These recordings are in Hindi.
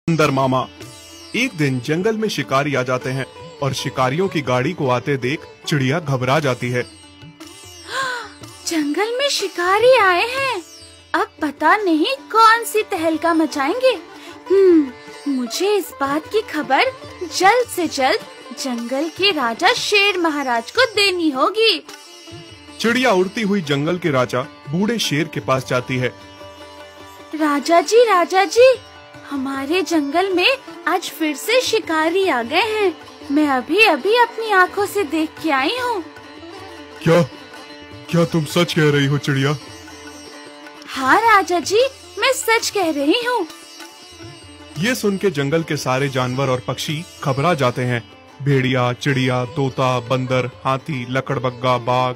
बंदर मामा। एक दिन जंगल में शिकारी आ जाते हैं और शिकारियों की गाड़ी को आते देख चिड़िया घबरा जाती है। जंगल में शिकारी आए हैं, अब पता नहीं कौन सी तहलका मचाएंगे। मुझे इस बात की खबर जल्द से जल्द जंगल के राजा शेर महाराज को देनी होगी। चिड़िया उड़ती हुई जंगल के राजा बूढ़े शेर के पास जाती है। राजा जी, हमारे जंगल में आज फिर से शिकारी आ गए हैं। मैं अभी अभी अपनी आँखों से देख के आई हूँ। क्या तुम सच कह रही हो चिड़िया? हाँ राजा जी, मैं सच कह रही हूँ। ये सुन के जंगल के सारे जानवर और पक्षी घबरा जाते हैं। भेड़िया, चिड़िया, तोता, बंदर, हाथी, लकड़बग्गा, बाघ।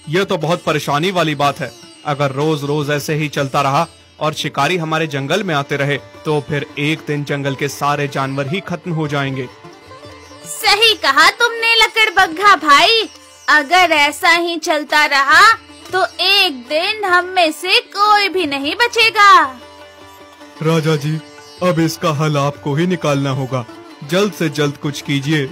ये तो बहुत परेशानी वाली बात है। अगर रोज रोज ऐसे ही चलता रहा और शिकारी हमारे जंगल में आते रहे तो फिर एक दिन जंगल के सारे जानवर ही खत्म हो जाएंगे। सही कहा तुमने लकड़बग्गा भाई, अगर ऐसा ही चलता रहा तो एक दिन हम में से कोई भी नहीं बचेगा। राजा जी, अब इसका हल आपको ही निकालना होगा। जल्द से जल्द कुछ कीजिए।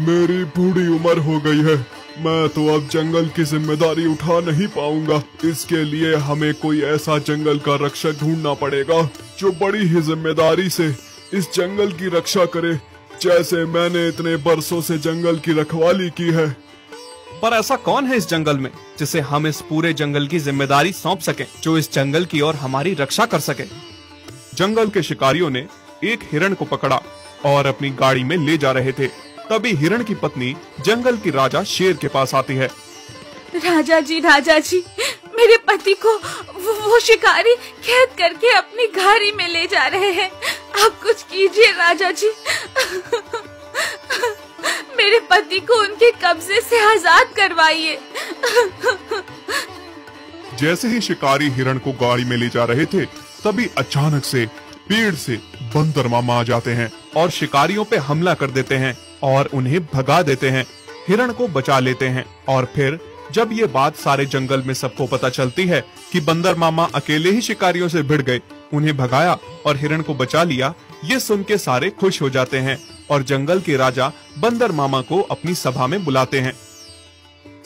मेरी बूढ़ी उम्र हो गई है, मैं तो अब जंगल की जिम्मेदारी उठा नहीं पाऊंगा। इसके लिए हमें कोई ऐसा जंगल का रक्षक ढूंढना पड़ेगा जो बड़ी ही जिम्मेदारी से इस जंगल की रक्षा करे, जैसे मैंने इतने बरसों से जंगल की रखवाली की है। पर ऐसा कौन है इस जंगल में जिसे हम इस पूरे जंगल की जिम्मेदारी सौंप सकें, जो इस जंगल की और हमारी रक्षा कर सके? जंगल के शिकारियों ने एक हिरण को पकड़ा और अपनी गाड़ी में ले जा रहे थे। तभी हिरण की पत्नी जंगल की राजा शेर के पास आती है। राजा जी, मेरे पति को वो शिकारी कैद करके अपनी गाड़ी में ले जा रहे हैं। आप कुछ कीजिए राजा जी। मेरे पति को उनके कब्जे से आजाद करवाइए। जैसे ही शिकारी हिरण को गाड़ी में ले जा रहे थे, तभी अचानक से पेड़ से बंदर मामा आ जाते हैं और शिकारियों पे हमला कर देते हैं और उन्हें भगा देते हैं। हिरण को बचा लेते हैं और फिर जब ये बात सारे जंगल में सबको पता चलती है कि बंदर मामा अकेले ही शिकारियों से भिड़ गए, उन्हें भगाया और हिरण को बचा लिया, ये सुन के सारे खुश हो जाते हैं और जंगल के राजा बंदर मामा को अपनी सभा में बुलाते हैं।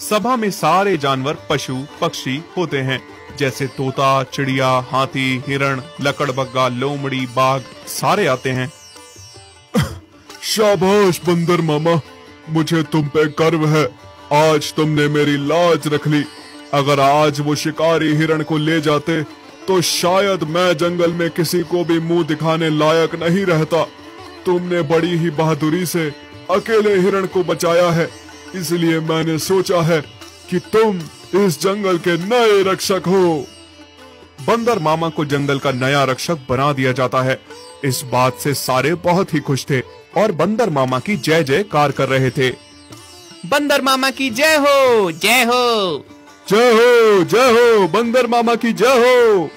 सभा में सारे जानवर, पशु, पक्षी होते हैं, जैसे तोता, चिड़िया, हाथी, हिरण, लकड़बग्गा, लोमड़ी, बाघ, सारे आते हैं। शाबाश बंदर मामा, मुझे तुम पे गर्व है। आज तुमने मेरी लाज रख ली। अगर आज वो शिकारी हिरण को ले जाते तो शायद मैं जंगल में किसी को भी मुंह दिखाने लायक नहीं रहता। तुमने बड़ी ही बहादुरी से अकेले हिरण को बचाया है, इसलिए मैंने सोचा है कि तुम इस जंगल के नए रक्षक हो। बंदर मामा को जंगल का नया रक्षक बना दिया जाता है। इस बात से सारे बहुत ही खुश थे और बंदर मामा की जय जयकार कर रहे थे। बंदर मामा की जय हो, जय हो, जय हो, जय हो, बंदर मामा की जय हो।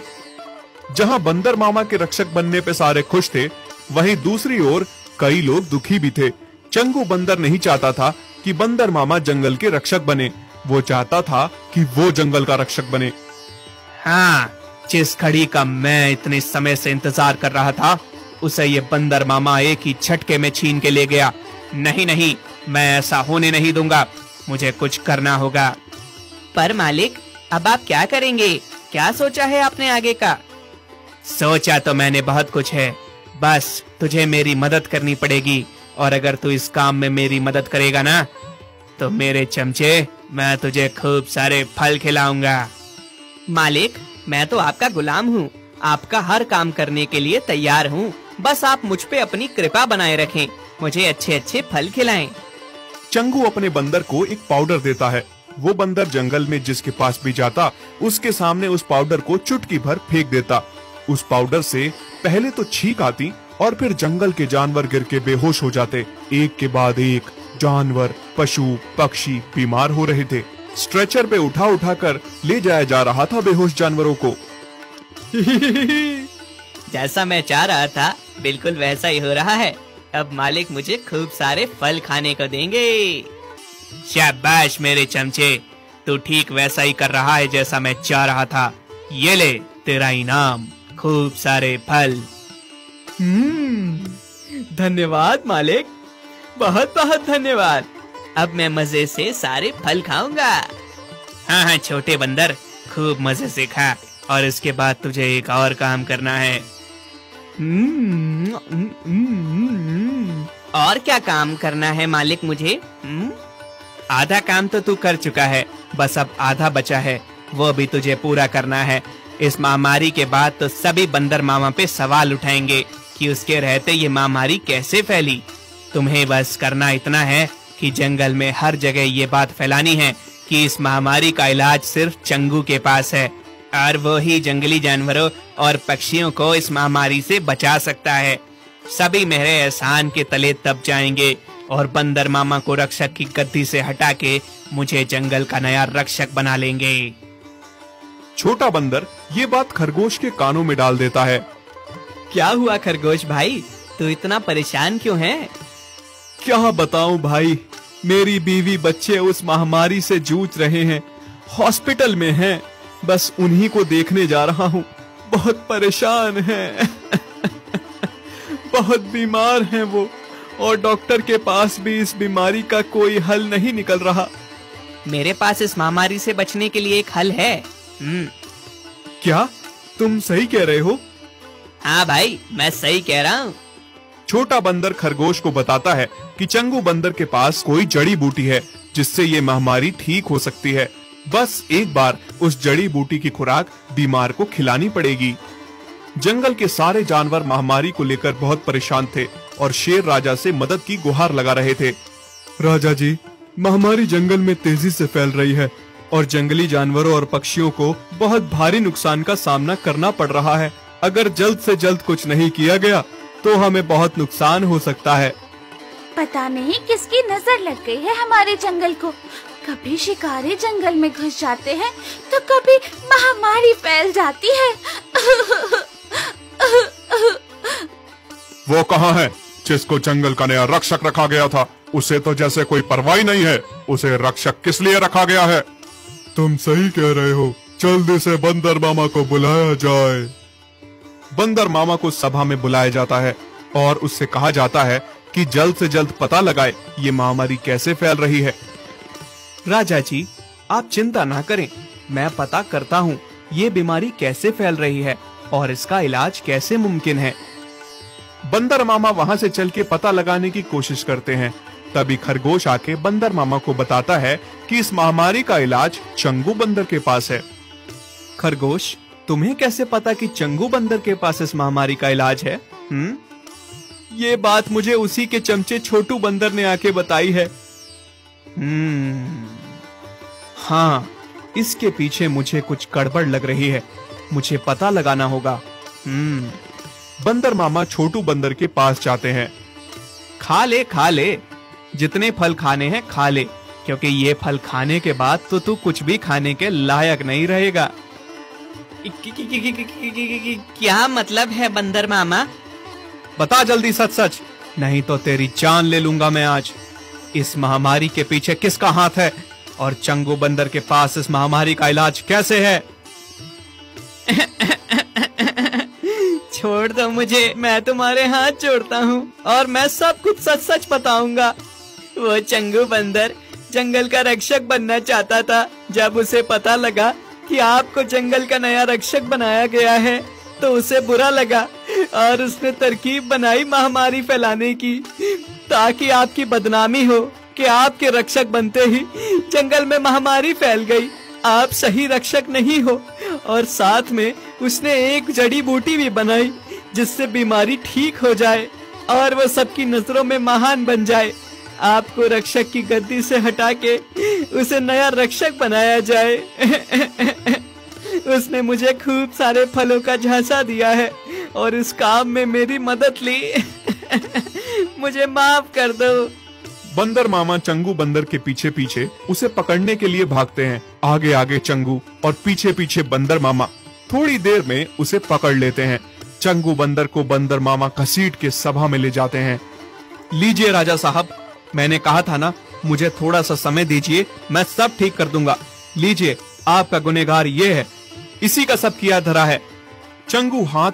जहां बंदर मामा के रक्षक बनने पे सारे खुश थे, वहीं दूसरी ओर कई लोग दुखी भी थे। चंगू बंदर नहीं चाहता था कि बंदर मामा जंगल के रक्षक बने, वो चाहता था कि वो जंगल का रक्षक बने। हाँ, जिस घड़ी का मैं इतने समय से इंतजार कर रहा था, उसे ये बंदर मामा एक ही झटके में छीन के ले गया। नहीं, मैं ऐसा होने नहीं दूंगा, मुझे कुछ करना होगा। पर मालिक, अब आप क्या करेंगे? क्या सोचा है आपने आगे का? सोचा तो मैंने बहुत कुछ है, बस तुझे मेरी मदद करनी पड़ेगी, और अगर तू इस काम में मेरी मदद करेगा ना, तो मेरे चमचे, मैं तुझे खूब सारे फल खिलाऊंगा। मालिक, मैं तो आपका गुलाम हूँ, आपका हर काम करने के लिए तैयार हूँ। बस आप मुझ पे अपनी कृपा बनाए रखें, मुझे अच्छे अच्छे फल खिलाएं। चंगू अपने बंदर को एक पाउडर देता है। वो बंदर जंगल में जिसके पास भी जाता, उसके सामने उस पाउडर को चुटकी भर फेंक देता। उस पाउडर से पहले तो छींक आती और फिर जंगल के जानवर गिर के बेहोश हो जाते। एक के बाद एक जानवर, पशु, पक्षी बीमार हो रहे थे। स्ट्रेचर पे उठा कर ले जाया जा रहा था बेहोश जानवरों को। जैसा मैं चाह रहा था बिल्कुल वैसा ही हो रहा है। अब मालिक मुझे खूब सारे फल खाने को देंगे। शाबाश मेरे चमचे, तू ठीक वैसा ही कर रहा है जैसा मैं चाह रहा था। ये ले तेरा इनाम। खूब सारे फल। धन्यवाद मालिक, बहुत बहुत धन्यवाद। अब मैं मजे से सारे फल खाऊंगा। हाँ हाँ छोटे बंदर, खूब मजे से खा, और इसके बाद तुझे एक और काम करना है। और क्या काम करना है मालिक मुझे? आधा काम तो तू कर चुका है, बस अब आधा बचा है, वो भी तुझे पूरा करना है। इस महामारी के बाद तो सभी बंदर मामा पे सवाल उठाएंगे कि उसके रहते ये महामारी कैसे फैली। तुम्हें बस करना इतना है कि जंगल में हर जगह ये बात फैलानी है कि इस महामारी का इलाज सिर्फ चंगू के पास है, और वो ही जंगली जानवरों और पक्षियों को इस महामारी से बचा सकता है। सभी मेरे एहसान के तले दब जाएंगे और बंदर मामा को रक्षक की गद्दी से हटा के मुझे जंगल का नया रक्षक बना लेंगे। छोटा बंदर ये बात खरगोश के कानों में डाल देता है। क्या हुआ खरगोश भाई, तू इतना परेशान क्यों है? क्या बताऊं भाई, मेरी बीवी बच्चे उस महामारी से जूझ रहे हैं, हॉस्पिटल में हैं, बस उन्हीं को देखने जा रहा हूँ। बहुत परेशान हैं। बहुत बीमार हैं वो, और डॉक्टर के पास भी इस बीमारी का कोई हल नहीं निकल रहा। मेरे पास इस महामारी से बचने के लिए एक हल है। क्या तुम सही कह रहे हो? हाँ भाई, मैं सही कह रहा हूँ। छोटा बंदर खरगोश को बताता है कि चंगू बंदर के पास कोई जड़ी बूटी है जिससे ये महामारी ठीक हो सकती है। बस एक बार उस जड़ी बूटी की खुराक बीमार को खिलानी पड़ेगी। जंगल के सारे जानवर महामारी को लेकर बहुत परेशान थे और शेर राजा से मदद की गुहार लगा रहे थे। राजा जी, महामारी जंगल में तेजी से फैल रही है और जंगली जानवरों और पक्षियों को बहुत भारी नुकसान का सामना करना पड़ रहा है। अगर जल्द से जल्द कुछ नहीं किया गया तो हमें बहुत नुकसान हो सकता है। पता नहीं किसकी नजर लग गई है हमारे जंगल को। कभी शिकारी जंगल में घुस जाते हैं तो कभी महामारी फैल जाती है। वो कहाँ है जिसको जंगल का नया रक्षक रखा गया था? उसे तो जैसे कोई परवाह नहीं है। उसे रक्षक किस लिए रखा गया है? तुम सही कह रहे हो, जल्दी से बंदर मामा को बुलाया जाए। बंदर मामा को सभा में बुलाया जाता है और उससे कहा जाता है कि जल्द से जल्द पता लगाए ये महामारी कैसे फैल रही है। राजा जी, आप चिंता ना करें, मैं पता करता हूँ ये बीमारी कैसे फैल रही है और इसका इलाज कैसे मुमकिन है। बंदर मामा वहाँ से चल के पता लगाने की कोशिश करते हैं। तभी खरगोश आके बंदर मामा को बताता है कि इस महामारी का इलाज चंगू बंदर के पास है। खरगोश, तुम्हें कैसे पता कि चंगू बंदर के पास इस महामारी का इलाज है? ये बात मुझे उसी के चमचे छोटू बंदर ने आके बताई है। हाँ, इसके पीछे मुझे कुछ गड़बड़ लग रही है, मुझे पता लगाना होगा। बंदर मामा छोटू बंदर के पास जाते हैं। खा ले, जितने फल खाने हैं खा ले, क्योंकि ये फल खाने के बाद तो तू कुछ भी खाने के लायक नहीं रहेगा। क्या मतलब है बंदर मामा? बता जल्दी सच सच, नहीं तो तेरी जान ले लूंगा मैं आज। इस महामारी के पीछे किसका हाथ है और चंगू बंदर के पास इस महामारी का इलाज कैसे है? छोड़ दो मुझे, मैं तुम्हारे हाथ जोड़ता हूँ और मैं सब कुछ सच सच बताऊंगा। वो चंगू बंदर जंगल का रक्षक बनना चाहता था। जब उसे पता लगा कि आपको जंगल का नया रक्षक बनाया गया है तो उसे बुरा लगा और उसने तरकीब बनाई महामारी फैलाने की, ताकि आपकी बदनामी हो कि आपके रक्षक बनते ही जंगल में महामारी फैल गई। आप सही रक्षक नहीं हो। और साथ में उसने एक जड़ी बूटी भी बनाई जिससे बीमारी ठीक हो जाए और वो सबकी नजरों में महान बन जाए। आपको रक्षक की गद्दी से हटा के उसे नया रक्षक बनाया जाए। उसने मुझे खूब सारे फलों का झांसा दिया है और इस काम में मेरी मदद ली। मुझे माफ कर दो। बंदर मामा चंगू बंदर के पीछे पीछे उसे पकड़ने के लिए भागते हैं। आगे आगे चंगू और पीछे पीछे बंदर मामा। थोड़ी देर में उसे पकड़ लेते हैं। चंगू बंदर को बंदर मामा घसीट के सभा में ले जाते हैं। लीजिए राजा साहब, मैंने कहा था ना, मुझे थोड़ा सा समय दीजिए, मैं सब ठीक कर दूंगा। लीजिए, आपका गुनहगार ये है, इसी का सब किया धरा है। चंगू हाथ